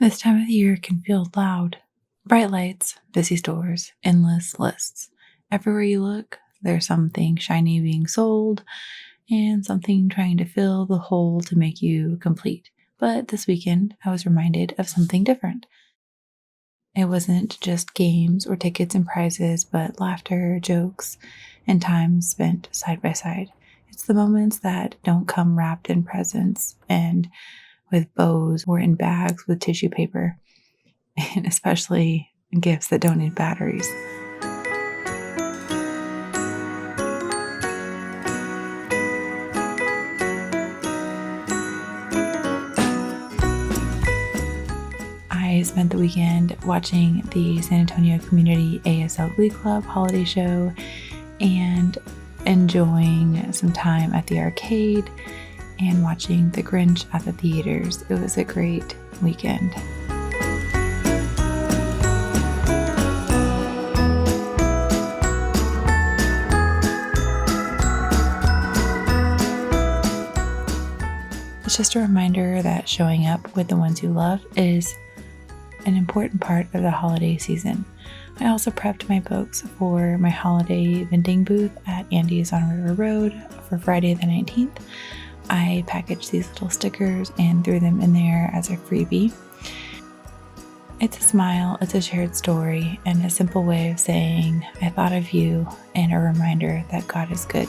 This time of the year can feel loud. Bright lights, busy stores, endless lists. Everywhere you look, there's something shiny being sold and something trying to fill the hole to make you complete. But this weekend, I was reminded of something different. It wasn't just games or tickets and prizes, but laughter, jokes, and time spent side by side. It's the moments that don't come wrapped in presents and with bows or in bags with tissue paper, and especially gifts that don't need batteries. I spent the weekend watching the San Antonio Community ASL Glee Club holiday show and enjoying some time at the arcade and watching The Grinch at the theaters. It was a great weekend. It's just a reminder that showing up with the ones you love is an important part of the holiday season. I also prepped my books for my holiday vending booth at Andy's on River Road for Friday the 19th. I packaged these little stickers and threw them in there as a freebie. It's a smile, it's a shared story, and a simple way of saying I thought of you and a reminder that God is good.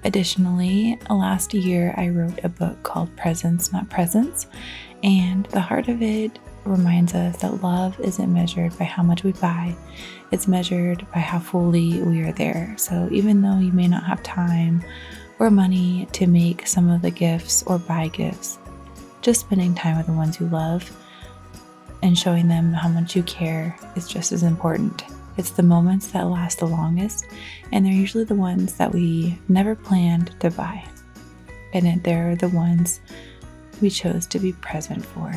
Additionally, last year I wrote a book called Presents Not Presents, and the heart of it reminds us that love isn't measured by how much we buy, it's measured by how fully we are there. So even though you may not have time or money to make some of the gifts or buy gifts, just spending time with the ones you love and showing them how much you care is just as important. It's the moments that last the longest, and they're usually the ones that we never planned to buy. And they're the ones we chose to be present for.